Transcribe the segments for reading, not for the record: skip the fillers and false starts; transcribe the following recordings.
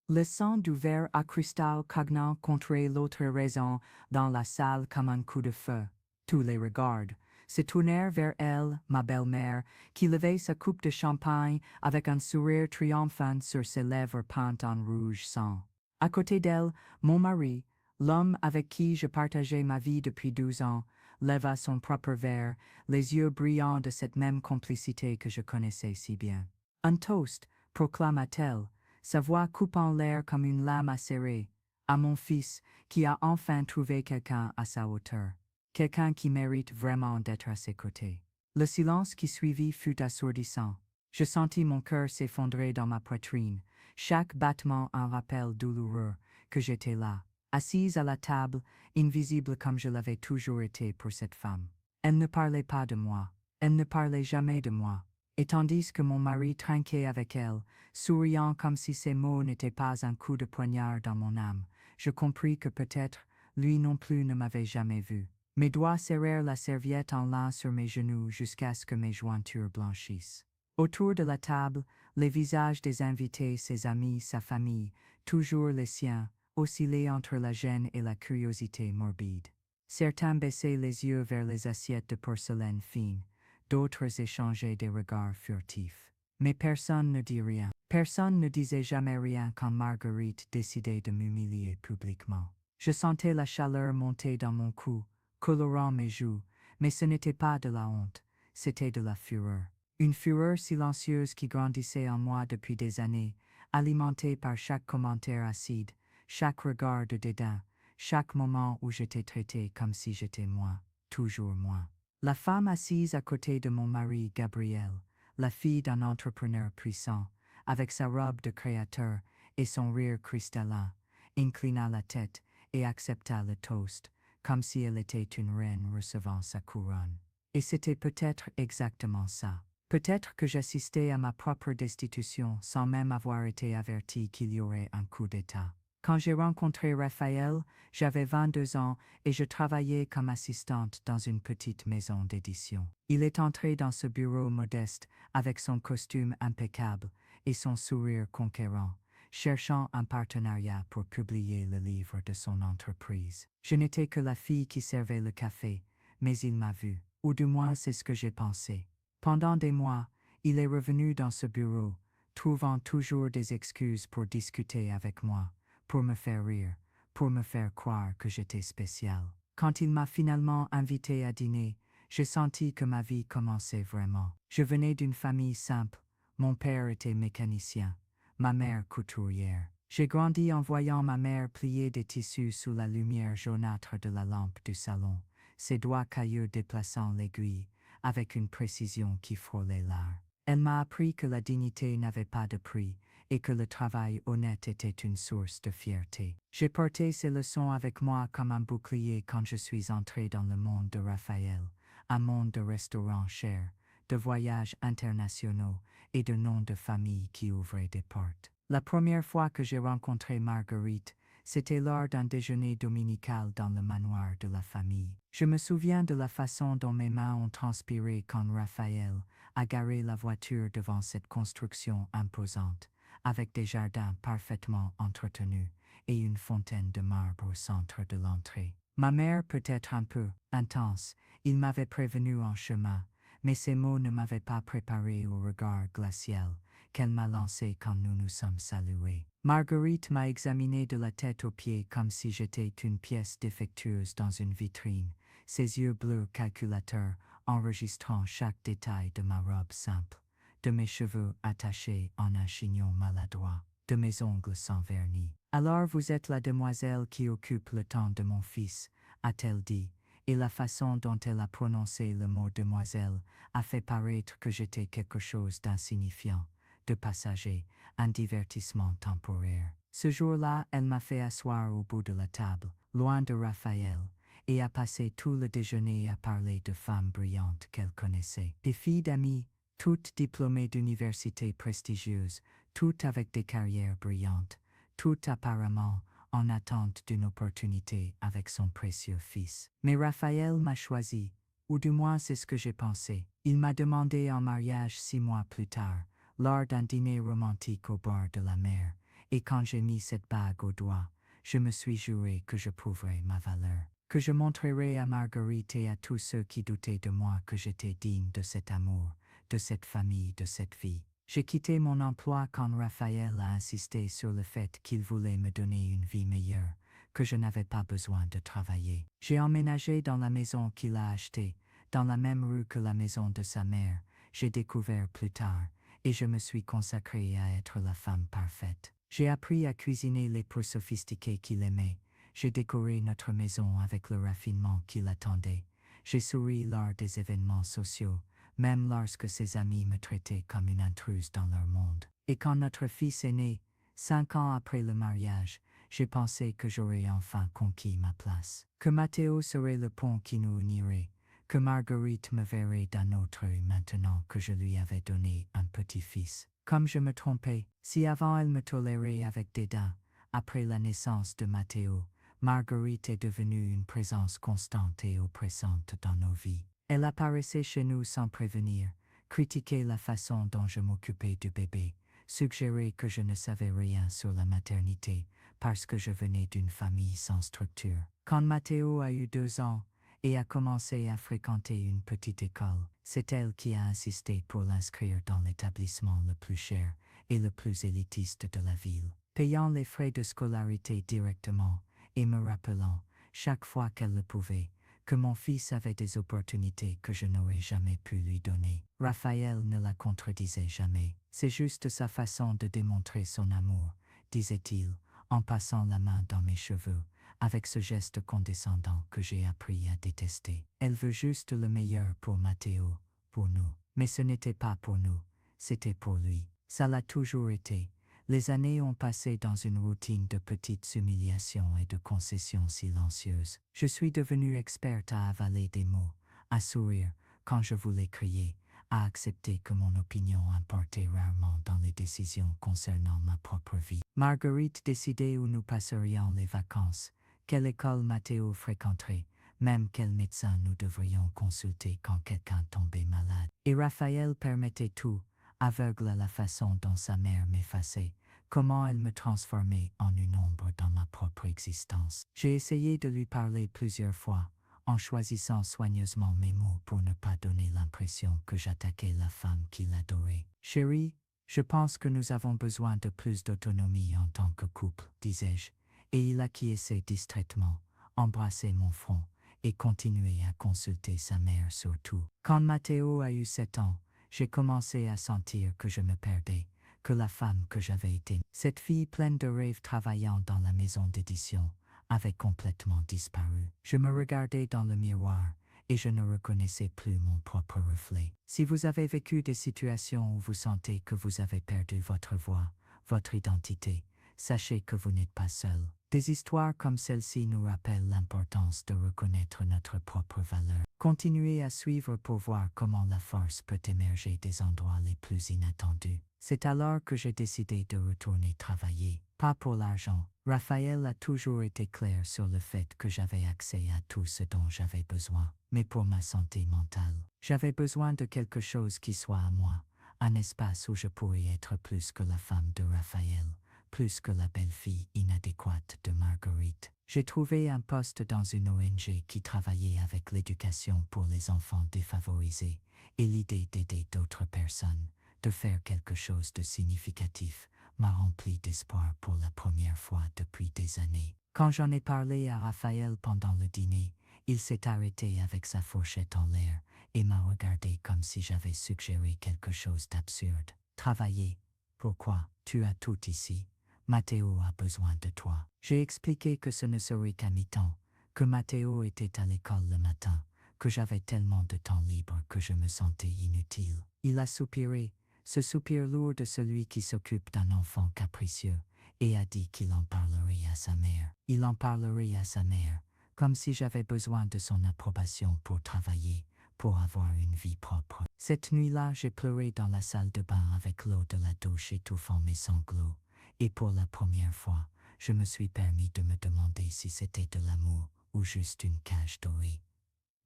Le sang du verre à cristal cognant contre l'autre raison dans la salle comme un coup de feu. Tous les regards se tournèrent vers elle, ma belle-mère, qui levait sa coupe de champagne avec un sourire triomphant sur ses lèvres peintes en rouge sang. À côté d'elle, mon mari, l'homme avec qui je partageais ma vie depuis 12 ans, leva son propre verre, les yeux brillants de cette même complicité que je connaissais si bien. Un toast, proclama-t-elle, sa voix coupant l'air comme une lame acérée, à mon fils qui a enfin trouvé quelqu'un à sa hauteur, quelqu'un qui mérite vraiment d'être à ses côtés. Le silence qui suivit fut assourdissant. Je sentis mon cœur s'effondrer dans ma poitrine, chaque battement un rappel douloureux que j'étais là, assise à la table, invisible comme je l'avais toujours été pour cette femme. Elle ne parlait pas de moi, elle ne parlait jamais de moi. Et tandis que mon mari trinquait avec elle, souriant comme si ces mots n'étaient pas un coup de poignard dans mon âme, je compris que peut-être, lui non plus ne m'avait jamais vu. Mes doigts serrèrent la serviette en lin sur mes genoux jusqu'à ce que mes jointures blanchissent. Autour de la table, les visages des invités, ses amis, sa famille, toujours les siens, oscillaient entre la gêne et la curiosité morbide. Certains baissaient les yeux vers les assiettes de porcelaine fine, d'autres échangeaient des regards furtifs. Mais personne ne dit rien. Personne ne disait jamais rien quand Marguerite décidait de m'humilier publiquement. Je sentais la chaleur monter dans mon cou, colorant mes joues, mais ce n'était pas de la honte, c'était de la fureur. Une fureur silencieuse qui grandissait en moi depuis des années, alimentée par chaque commentaire acide, chaque regard de dédain, chaque moment où j'étais traité comme si j'étais moi, toujours moi. La femme assise à côté de mon mari Gabriel, la fille d'un entrepreneur puissant, avec sa robe de créateur et son rire cristallin, inclina la tête et accepta le toast, comme si elle était une reine recevant sa couronne. Et c'était peut-être exactement ça. Peut-être que j'assistais à ma propre destitution sans même avoir été averti qu'il y aurait un coup d'État. Quand j'ai rencontré Raphaël, j'avais 22 ans et je travaillais comme assistante dans une petite maison d'édition. Il est entré dans ce bureau modeste avec son costume impeccable et son sourire conquérant, cherchant un partenariat pour publier le livre de son entreprise. Je n'étais que la fille qui servait le café, mais il m'a vu, ou du moins c'est ce que j'ai pensé. Pendant des mois, il est revenu dans ce bureau, trouvant toujours des excuses pour discuter avec moi, pour me faire rire, pour me faire croire que j'étais spécial. Quand il m'a finalement invité à dîner, j'ai senti que ma vie commençait vraiment. Je venais d'une famille simple, mon père était mécanicien, ma mère couturière. J'ai grandi en voyant ma mère plier des tissus sous la lumière jaunâtre de la lampe du salon, ses doigts cailleux déplaçant l'aiguille, avec une précision qui frôlait l'art. Elle m'a appris que la dignité n'avait pas de prix, et que le travail honnête était une source de fierté. J'ai porté ces leçons avec moi comme un bouclier quand je suis entré dans le monde de Raphaël, un monde de restaurants chers, de voyages internationaux et de noms de famille qui ouvraient des portes. La première fois que j'ai rencontré Marguerite, c'était lors d'un déjeuner dominical dans le manoir de la famille. Je me souviens de la façon dont mes mains ont transpiré quand Raphaël a garé la voiture devant cette construction imposante, avec des jardins parfaitement entretenus et une fontaine de marbre au centre de l'entrée. Ma mère peut-être un peu intense, il m'avait prévenu en chemin, mais ces mots ne m'avaient pas préparé au regard glacial qu'elle m'a lancé quand nous nous sommes salués. Marguerite m'a examiné de la tête aux pieds comme si j'étais une pièce défectueuse dans une vitrine, ses yeux bleus calculateurs enregistrant chaque détail de ma robe simple, de mes cheveux attachés en un chignon maladroit, de mes ongles sans vernis. Alors vous êtes la demoiselle qui occupe le temps de mon fils, a-t-elle dit, et la façon dont elle a prononcé le mot demoiselle a fait paraître que j'étais quelque chose d'insignifiant, de passager, un divertissement temporaire. Ce jour-là, elle m'a fait asseoir au bout de la table, loin de Raphaël, et a passé tout le déjeuner à parler de femmes brillantes qu'elle connaissait. Des filles d'amis, toutes diplômées d'universités prestigieuses, toutes avec des carrières brillantes, toutes apparemment en attente d'une opportunité avec son précieux fils. Mais Raphaël m'a choisi, ou du moins c'est ce que j'ai pensé. Il m'a demandé en mariage 6 mois plus tard, lors d'un dîner romantique au bord de la mer, et quand j'ai mis cette bague au doigt, je me suis juré que je prouverais ma valeur, que je montrerai à Marguerite et à tous ceux qui doutaient de moi que j'étais digne de cet amour, de cette famille, de cette vie. J'ai quitté mon emploi quand Raphaël a insisté sur le fait qu'il voulait me donner une vie meilleure, que je n'avais pas besoin de travailler. J'ai emménagé dans la maison qu'il a achetée, dans la même rue que la maison de sa mère, j'ai découvert plus tard, et je me suis consacrée à être la femme parfaite. J'ai appris à cuisiner les plats sophistiqués qu'il aimait, j'ai décoré notre maison avec le raffinement qu'il attendait, j'ai souri lors des événements sociaux, même lorsque ses amis me traitaient comme une intruse dans leur monde. Et quand notre fils est né, 5 ans après le mariage, j'ai pensé que j'aurais enfin conquis ma place, que Matteo serait le pont qui nous unirait, que Marguerite me verrait d'un autre œil maintenant que je lui avais donné un petit-fils. Comme je me trompais, si avant elle me tolérait avec dédain, après la naissance de Matteo, Marguerite est devenue une présence constante et oppressante dans nos vies. Elle apparaissait chez nous sans prévenir, critiquait la façon dont je m'occupais du bébé, suggérait que je ne savais rien sur la maternité parce que je venais d'une famille sans structure. Quand Matteo a eu 2 ans et a commencé à fréquenter une petite école, c'est elle qui a insisté pour l'inscrire dans l'établissement le plus cher et le plus élitiste de la ville, payant les frais de scolarité directement et me rappelant, chaque fois qu'elle le pouvait, que mon fils avait des opportunités que je n'aurais jamais pu lui donner. Raphaël ne la contredisait jamais. C'est juste sa façon de démontrer son amour, disait-il, en passant la main dans mes cheveux, avec ce geste condescendant que j'ai appris à détester. Elle veut juste le meilleur pour Matteo, pour nous. Mais ce n'était pas pour nous, c'était pour lui. Ça l'a toujours été. Les années ont passé dans une routine de petites humiliations et de concessions silencieuses. Je suis devenue experte à avaler des mots, à sourire quand je voulais crier, à accepter que mon opinion importait rarement dans les décisions concernant ma propre vie. Marguerite décidait où nous passerions les vacances, quelle école Matteo fréquenterait, même quel médecin nous devrions consulter quand quelqu'un tombait malade. Et Raphaël permettait tout, aveugle à la façon dont sa mère m'effaçait, comment elle me transformait en une ombre dans ma propre existence. J'ai essayé de lui parler plusieurs fois, en choisissant soigneusement mes mots pour ne pas donner l'impression que j'attaquais la femme qu'il adorait. Chérie, je pense que nous avons besoin de plus d'autonomie en tant que couple, disais-je, et il acquiesçait distraitement, embrassait mon front et continuait à consulter sa mère sur tout. Quand Matteo a eu 7 ans, j'ai commencé à sentir que je me perdais, que la femme que j'avais été, cette fille pleine de rêves travaillant dans la maison d'édition, avait complètement disparu. Je me regardais dans le miroir et je ne reconnaissais plus mon propre reflet. Si vous avez vécu des situations où vous sentez que vous avez perdu votre voix, votre identité, sachez que vous n'êtes pas seul. Des histoires comme celle-ci nous rappellent l'importance de reconnaître notre propre valeur. Continuez à suivre pour voir comment la force peut émerger des endroits les plus inattendus. C'est alors que j'ai décidé de retourner travailler, pas pour l'argent. Raphaël a toujours été clair sur le fait que j'avais accès à tout ce dont j'avais besoin, mais pour ma santé mentale. J'avais besoin de quelque chose qui soit à moi, un espace où je pourrais être plus que la femme de Raphaël, plus que la belle-fille inadéquate de Marguerite. J'ai trouvé un poste dans une ONG qui travaillait avec l'éducation pour les enfants défavorisés et l'idée d'aider d'autres personnes, de faire quelque chose de significatif, m'a rempli d'espoir pour la première fois depuis des années. Quand j'en ai parlé à Raphaël pendant le dîner, il s'est arrêté avec sa fourchette en l'air et m'a regardé comme si j'avais suggéré quelque chose d'absurde. Travailler. Pourquoi? Tu as tout ici. Matteo a besoin de toi. J'ai expliqué que ce ne serait qu'à mi-temps, que Matteo était à l'école le matin, que j'avais tellement de temps libre que je me sentais inutile. Il a soupiré, ce soupir lourd de celui qui s'occupe d'un enfant capricieux, et a dit qu'il en parlerait à sa mère. Il en parlerait à sa mère, comme si j'avais besoin de son approbation pour travailler, pour avoir une vie propre. Cette nuit-là, j'ai pleuré dans la salle de bain avec l'eau de la douche étouffant mes sanglots. Et pour la première fois, je me suis permis de me demander si c'était de l'amour ou juste une cage dorée.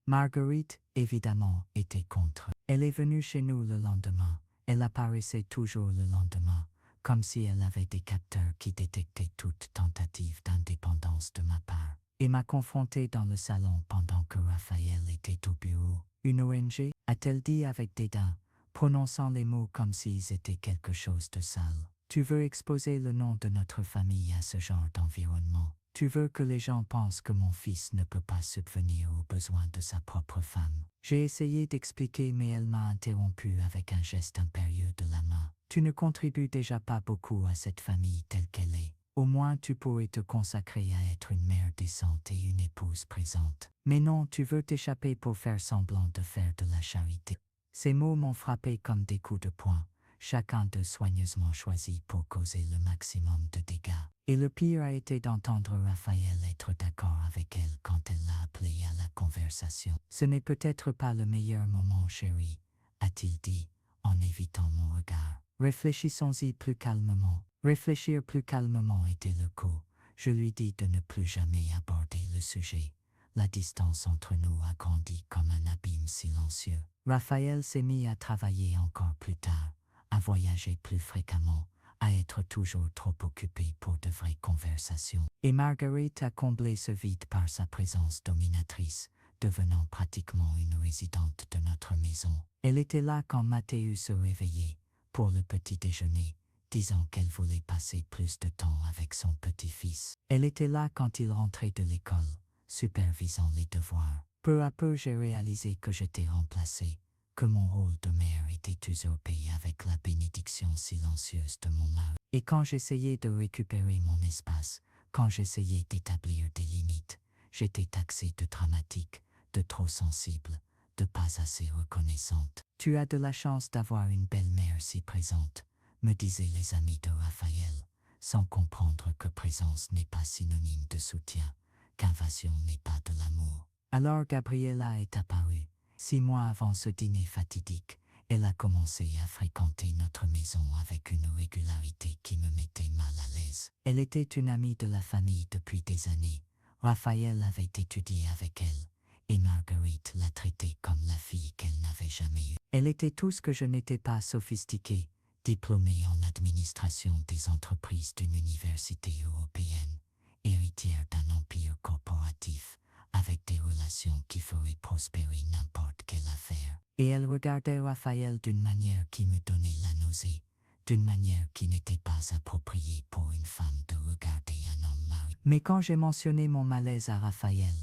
Marguerite, évidemment, était contre. Elle est venue chez nous le lendemain. Elle apparaissait toujours le lendemain, comme si elle avait des capteurs qui détectaient toute tentative d'indépendance de ma part, et m'a confronté dans le salon pendant que Raphaël était au bureau. Une ONG, a-t-elle dit avec dédain, prononçant les mots comme s'ils étaient quelque chose de sale. Tu veux exposer le nom de notre famille à ce genre d'environnement. Tu veux que les gens pensent que mon fils ne peut pas subvenir aux besoins de sa propre femme. J'ai essayé d'expliquer mais elle m'a interrompu avec un geste impérieux de la main. Tu ne contribues déjà pas beaucoup à cette famille telle qu'elle est. Au moins tu pourrais te consacrer à être une mère décente et une épouse présente. Mais non, tu veux t'échapper pour faire semblant de faire de la charité. Ces mots m'ont frappé comme des coups de poing, chacun d'eux soigneusement choisi pour causer le maximum de dégâts. Et le pire a été d'entendre Raphaël être d'accord avec elle quand elle l'a appelé à la conversation. Ce n'est peut-être pas le meilleur moment, chérie, a-t-il dit, en évitant mon regard. Réfléchissons-y plus calmement. Réfléchir plus calmement était le coup. Je lui dis de ne plus jamais aborder le sujet. La distance entre nous a grandi comme un abîme silencieux. Raphaël s'est mis à travailler encore plus tard, à voyager plus fréquemment, à être toujours trop occupé pour de vraies conversations. Et Marguerite a comblé ce vide par sa présence dominatrice, devenant pratiquement une résidente de notre maison. Elle était là quand Mathéus se réveillait, pour le petit déjeuner, disant qu'elle voulait passer plus de temps avec son petit-fils. Elle était là quand il rentrait de l'école, supervisant les devoirs. Peu à peu, j'ai réalisé que j'étais remplacé, que mon rôle de mère était usurpé avec la bénédiction silencieuse de mon mari. Et quand j'essayais de récupérer mon espace, quand j'essayais d'établir des limites, j'étais taxé de dramatique, de trop sensible, de pas assez reconnaissante. Tu as de la chance d'avoir une belle-mère si présente, me disaient les amis de Raphaël, sans comprendre que présence n'est pas synonyme de soutien, qu'invasion n'est pas de l'amour. Alors Gabriella est apparue. 6 mois avant ce dîner fatidique, elle a commencé à fréquenter notre maison avec une régularité qui me mettait mal à l'aise. Elle était une amie de la famille depuis des années. Raphaël avait étudié avec elle, et Marguerite l'a traitée comme la fille qu'elle n'avait jamais eue. Elle était tout ce que je n'étais pas, sophistiquée, diplômée en administration des entreprises d'une université européenne, héritière d'un empire corporatif, avec des relations qui feraient prospérer n'importe quelle affaire. Et elle regardait Raphaël d'une manière qui me donnait la nausée, d'une manière qui n'était pas appropriée pour une femme de regarder un homme marié. Mais quand j'ai mentionné mon malaise à Raphaël,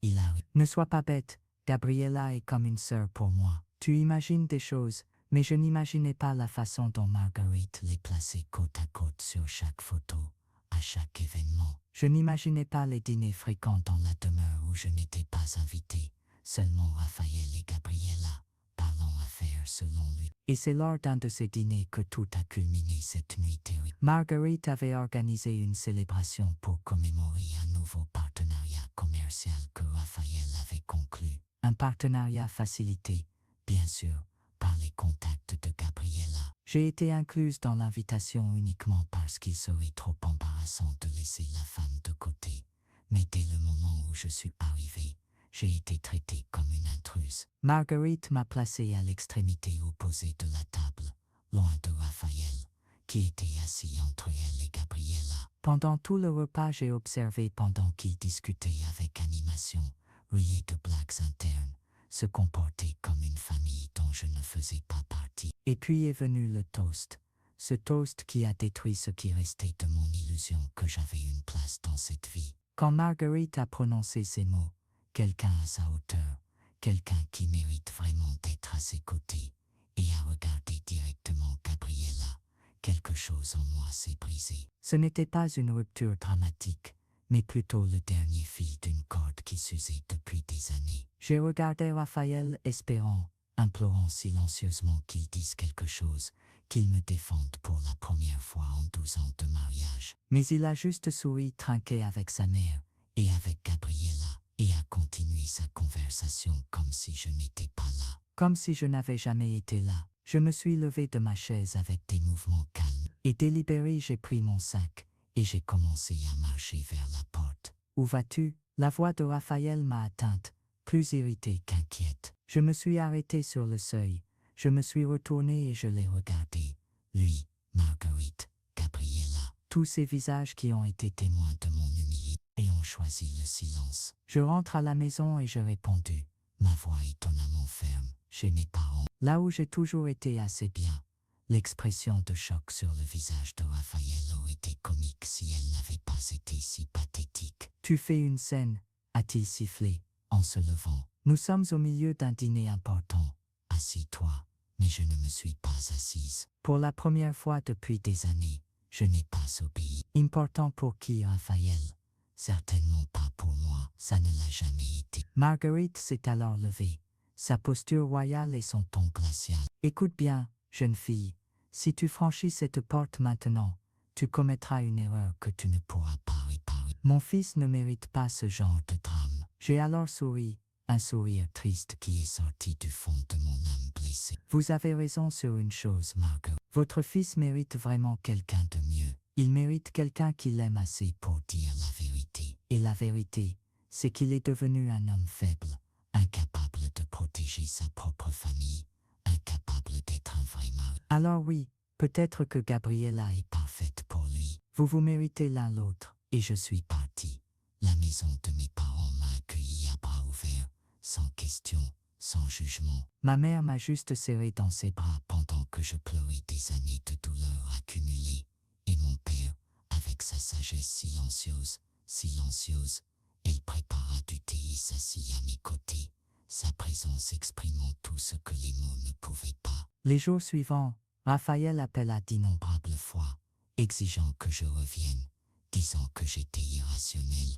il a ri. Ne sois pas bête, Gabriella est comme une sœur pour moi. Tu imagines des choses, mais je n'imaginais pas la façon dont Marguerite les plaçait côte à côte sur chaque photo, à chaque événement. Je n'imaginais pas les dîners fréquents dans la demeure où je n'étais pas invité, seulement Raphaël et Gabriella, parlant affaires selon lui. Et c'est lors d'un de ces dîners que tout a culminé cette nuit terrible. Marguerite avait organisé une célébration pour commémorer un nouveau partenariat commercial que Raphaël avait conclu. Un partenariat facilité, bien sûr, par les contacts de Gabriella. J'ai été incluse dans l'invitation uniquement parce qu'il serait trop embarrassant de laisser la femme de côté. Mais dès le moment où je suis arrivé, j'ai été traitée comme une intruse. Marguerite m'a placé à l'extrémité opposée de la table, loin de Raphaël, qui était assis entre elle et Gabriella. Pendant tout le repas, j'ai observé pendant qu'ils discutaient avec animation, riaient de blagues internes, se comporter comme une famille dont je ne faisais pas partie. Et puis est venu le toast. Ce toast qui a détruit ce qui restait de mon illusion que j'avais une place dans cette vie. Quand Marguerite a prononcé ces mots, quelqu'un à sa hauteur, quelqu'un qui mérite vraiment d'être à ses côtés, et a regardé directement Gabriella, quelque chose en moi s'est brisé. Ce n'était pas une rupture dramatique, mais plutôt le dernier fil d'une corde qui s'usait depuis des années. J'ai regardé Raphaël espérant, implorant silencieusement qu'il dise quelque chose, qu'il me défende pour la première fois en 12 ans de mariage. Mais il a juste souri trinqué avec sa mère, et avec Gabriella, et a continué sa conversation comme si je n'étais pas là. Comme si je n'avais jamais été là. Je me suis levé de ma chaise avec des mouvements calmes, et délibérés j'ai pris mon sac, et j'ai commencé à marcher vers la porte. Où vas-tu? La voix de Raphaël m'a atteinte, plus irritée qu'inquiète. Je me suis arrêté sur le seuil. Je me suis retourné et je l'ai regardé. Lui, Marguerite, tous ces visages qui ont été témoins de mon humilité et ont choisi le silence. Je rentre à la maison et je répondis, ma voix étonnamment ferme, chez mes parents. Là où j'ai toujours été assez bien, l'expression de choc sur le visage de Raphaël aurait été comique si elle n'avait pas été si pathétique. Tu fais une scène, a-t-il sifflé, en se levant. Nous sommes au milieu d'un dîner important. Assis-toi. Mais je ne me suis pas assise. Pour la première fois depuis des années, je n'ai pas obéi. Important pour qui, Raphaël? Certainement pas pour moi, ça ne l'a jamais été. Marguerite s'est alors levée, sa posture royale et son ton glacial. Écoute bien, jeune fille, si tu franchis cette porte maintenant, tu commettras une erreur que tu ne pourras pas réparer. Mon fils ne mérite pas ce genre de drame. J'ai alors souri, un sourire triste qui est sorti du fond de mon âme blessée. Vous avez raison sur une chose, Marguerite. Votre fils mérite vraiment quelqu'un de mieux. Il mérite quelqu'un qui l'aime assez pour dire la vérité. Et la vérité, c'est qu'il est devenu un homme faible, incapable de protéger sa propre famille, incapable d'être un vrai mari. Alors oui, peut-être que Gabriella est parfaite pour lui. Vous vous méritez l'un l'autre, et je suis parti. La maison de mes parents m'a accueilli à bras ouverts, sans question, sans jugement. Ma mère m'a juste serré dans ses bras pendant que je pleurais des années de douleur accumulées, et mon père, avec sa sagesse silencieuse, elle prépara du thé et s'assit à mes côtés, sa présence exprimant tout ce que les mots ne pouvaient pas. Les jours suivants, Raphaël appela d'innombrables fois, exigeant que je revienne, disant que j'étais irrationnel,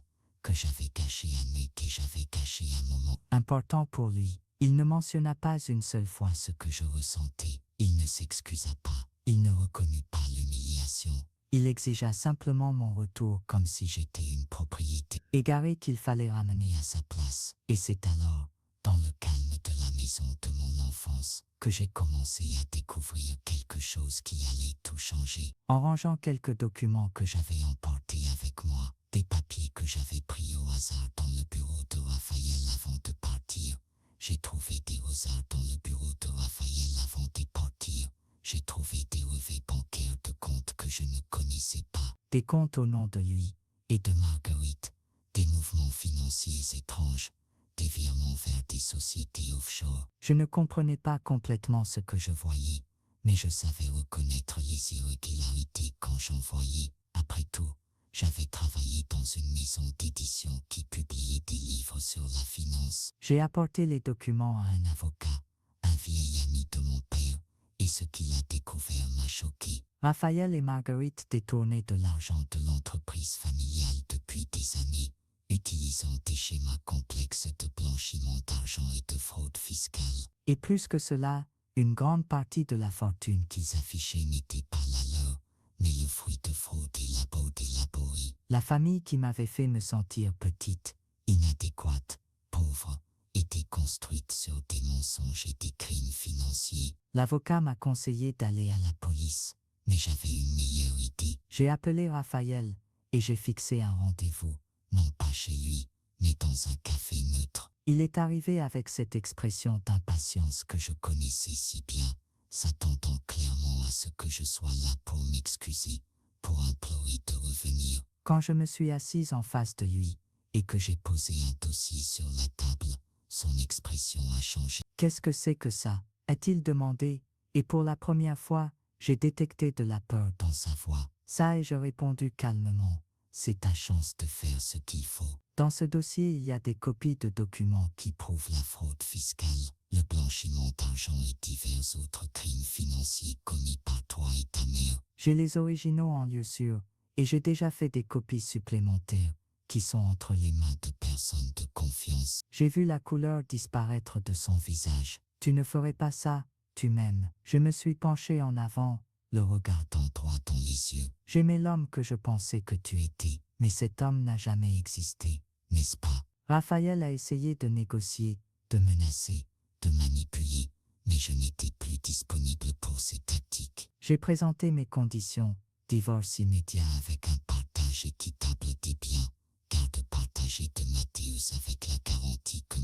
que j'avais gâché un nuit, que j'avais gâché un moment important pour lui. Il ne mentionna pas une seule fois ce que je ressentais. Il ne s'excusa pas. Il ne reconnut pas l'humiliation. Il exigea simplement mon retour comme si j'étais une propriété égarée qu'il fallait ramener à sa place. Et c'est alors, dans le calme de la maison de mon enfance, que j'ai commencé à découvrir quelque chose qui allait tout changer. En rangeant quelques documents que j'avais emportés avec moi, des papiers que j'avais pris au hasard dans le bureau de Raphaël avant de partir, j'ai trouvé des rosaires dans le bureau de Raphaël avant de partir. J'ai trouvé des relevés bancaires de comptes que je ne connaissais pas. Des comptes au nom de lui et de Marguerite, des mouvements financiers étranges, des virements vers des sociétés offshore. Je ne comprenais pas complètement ce que je voyais, mais je savais reconnaître les irrégularités quand j'en voyais. Après tout, j'avais travaillé dans une maison d'édition qui publiait des livres sur la finance. J'ai apporté les documents à un avocat, un vieil ami de mon père, et ce qu'il a découvert m'a choqué. Raphaël et Marguerite détournaient de l'argent de l'entreprise familiale depuis des années, utilisant des schémas complexes de blanchiment d'argent et de fraude fiscale. Et plus que cela, une grande partie de la fortune qu'ils affichaient n'était pas la leur, mais le fruit de fraude élaborée. La famille qui m'avait fait me sentir petite, inadéquate, pauvre, était construite sur des mensonges et des crimes financiers. L'avocat m'a conseillé d'aller à la police, mais j'avais une meilleure idée. J'ai appelé Raphaël et j'ai fixé un rendez-vous, non pas chez lui, mais dans un café neutre. Il est arrivé avec cette expression d'impatience que je connaissais si bien, s'attendant clairement à ce que je sois là pour m'excuser, pour implorer de revenir. Quand je me suis assise en face de lui et que j'ai posé un dossier sur la table, son expression a changé. « Qu'est-ce que c'est que ça ?» a-t-il demandé, et pour la première fois, j'ai détecté de la peur dans sa voix. Ça, ai-je répondu calmement. C'est ta chance de faire ce qu'il faut. Dans ce dossier, il y a des copies de documents qui prouvent la fraude fiscale, le blanchiment d'argent et divers autres crimes financiers commis par toi et ta mère. J'ai les originaux en lieu sûr, et j'ai déjà fait des copies supplémentaires, qui sont entre les mains de personnes de confiance. J'ai vu la couleur disparaître de son visage. Tu ne ferais pas ça, tu m'aimes. Je me suis penché en avant, le regardant droit dans les yeux. J'aimais l'homme que je pensais que tu étais, mais cet homme n'a jamais existé, n'est-ce pas? Raphaël a essayé de négocier, de menacer, de manipuler, mais je n'étais plus disponible pour ces tactiques. J'ai présenté mes conditions, divorce immédiat avec un partage équitable des biens, garde partagée de Mathéus avec la garantie que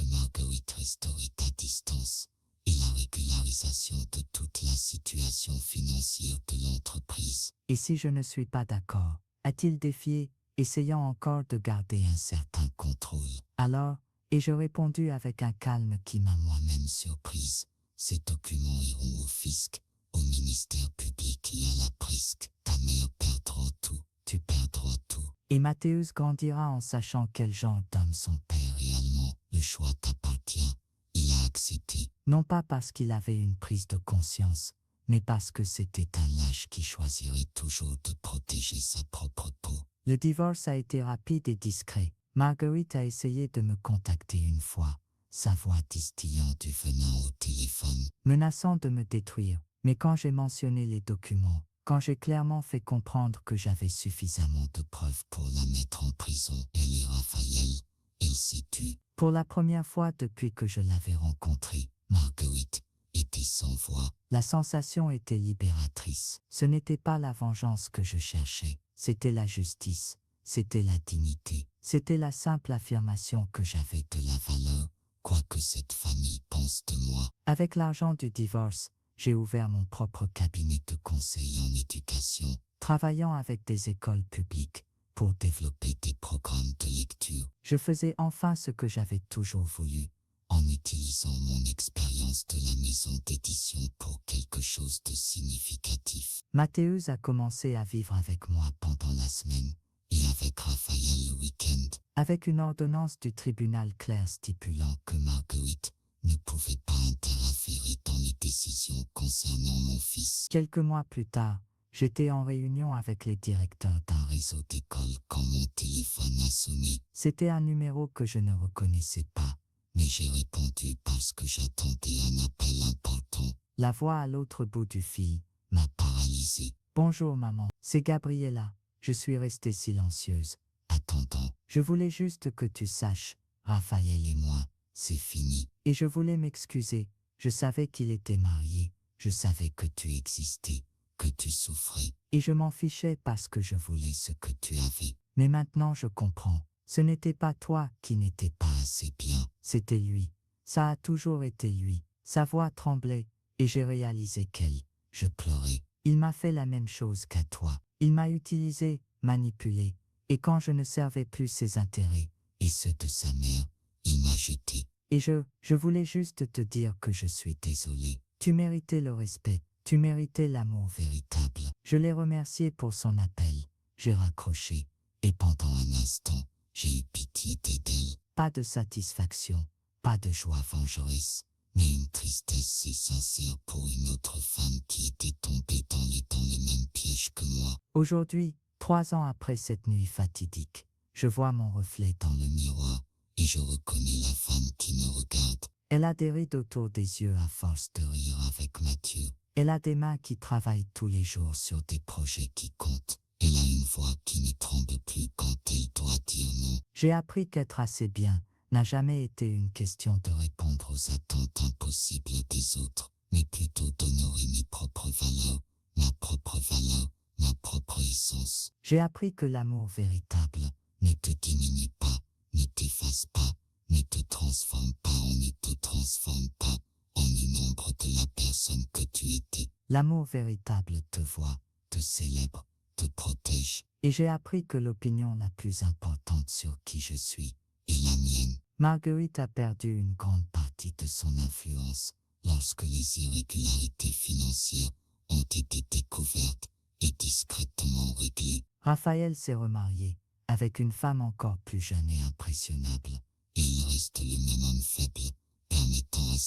Marguerite resterait à distance, et la régularisation de toute la situation financière de l'entreprise. Et si je ne suis pas d'accord, a-t-il défié, essayant encore de garder un certain contrôle. Alors, ai-je répondu avec un calme qui m'a moi-même surprise. Ces documents iront au fisc, au ministère public et à la prisque. Ta mère perdra tout, tu perdras tout. Et Mathéus grandira en sachant quel genre d'homme son père est allemand. Le choix t'appartient. Il a accepté. Non pas parce qu'il avait une prise de conscience, mais parce que c'était un lâche qui choisirait toujours de protéger sa propre peau. Le divorce a été rapide et discret. Marguerite a essayé de me contacter une fois, sa voix distillant du venin au téléphone, menaçant de me détruire. Mais quand j'ai mentionné les documents, quand j'ai clairement fait comprendre que j'avais suffisamment de preuves pour la mettre en prison, elle et Raphaël, elle s'est tue. Pour la première fois depuis que je l'avais rencontrée, Marguerite était sans voix. La sensation était libératrice. Ce n'était pas la vengeance que je cherchais, c'était la justice, c'était la dignité, c'était la simple affirmation que j'avais de la valeur, quoi que cette famille pense de moi. Avec l'argent du divorce, j'ai ouvert mon propre cabinet de conseil en éducation, travaillant avec des écoles publiques pour développer des programmes de lecture. Je faisais enfin ce que j'avais toujours voulu, en utilisant mon expérience de la maison d'édition pour quelque chose de significatif. Mathéus a commencé à vivre avec moi pendant la semaine et avec Raphaël le week-end, avec une ordonnance du tribunal clair stipulant que Marguerite ne pouvait pas interférer dans les décisions concernant mon fils. Quelques mois plus tard, j'étais en réunion avec les directeurs d'un réseau d'écoles quand mon téléphone a sonné. C'était un numéro que je ne reconnaissais pas, mais j'ai répondu parce que j'attendais un appel important. La voix à l'autre bout du fil m'a paralysé. Bonjour maman, c'est Gabriella. Je suis restée silencieuse, attendant. Je voulais juste que tu saches, Raphaël et moi, c'est fini. Et je voulais m'excuser. Je savais qu'il était marié. Je savais que tu existais, que tu souffrais. Et je m'en fichais parce que je voulais ce que tu avais. Mais maintenant je comprends. Ce n'était pas toi qui n'étais pas assez bien. C'était lui. Ça a toujours été lui. Sa voix tremblait et j'ai réalisé je pleurais. Il m'a fait la même chose qu'à toi. Il m'a utilisé, manipulé. Et quand je ne servais plus ses intérêts, et ceux de sa mère, il m'a jeté. Et je voulais juste te dire que je suis désolé. Tu méritais le respect. Tu méritais l'amour véritable. Je l'ai remercié pour son appel. J'ai raccroché. Et pendant un instant, j'ai eu pitié d'elle. Pas de satisfaction, pas de joie vengeresse, mais une tristesse si sincère pour une autre femme qui était tombée dans le même piège que moi. Aujourd'hui, 3 ans après cette nuit fatidique, je vois mon reflet dans le miroir et je reconnais la femme qui me regarde. Elle a des rides autour des yeux à force de rire avec Mathieu. Elle a des mains qui travaillent tous les jours sur des projets qui comptent. Elle a une voix qui ne tremble plus quand elle doit dire non. J'ai appris qu'être assez bien n'a jamais été une question de répondre aux attentes impossibles des autres, mais plutôt d'honorer mes propres valeurs, ma propre essence. J'ai appris que l'amour véritable ne te diminue pas, ne t'efface pas, ne te transforme pas, on ne te transforme pas en une ombre de la personne que tu étais. L'amour véritable te voit, te célèbre, te protège. Et j'ai appris que l'opinion la plus importante sur qui je suis est la mienne. Marguerite a perdu une grande partie de son influence lorsque les irrégularités financières ont été découvertes et discrètement réglées. Raphaël s'est remarié avec une femme encore plus jeune et impressionnable. Et il reste le même homme faible, permettant à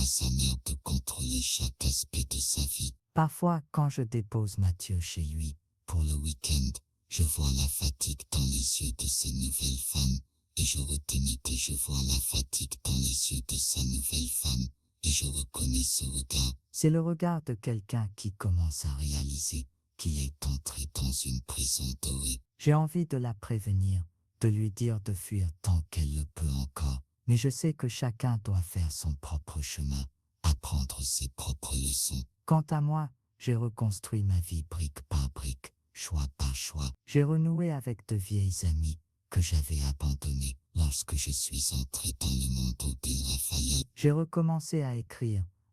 sa mère de contrôler chaque aspect de sa vie. Parfois, quand je dépose Mathieu chez lui pour le week-end, je vois la fatigue dans les yeux de ses nouvelles femmes, et je vois la fatigue dans les yeux de sa nouvelle femme, et je reconnais ce regard. C'est le regard de quelqu'un qui commence à réaliser qu'il est entré dans une prison dorée. J'ai envie de la prévenir, de lui dire de fuir tant qu'elle le peut encore, mais je sais que chacun doit faire son propre chemin, apprendre ses propres leçons. Quant à moi, j'ai reconstruit ma vie brique par brique, choix par choix. J'ai renoué avec de vieilles amies que j'avais abandonnées lorsque je suis entré dans le monde de Raphaël. J'ai recommencé à écrire,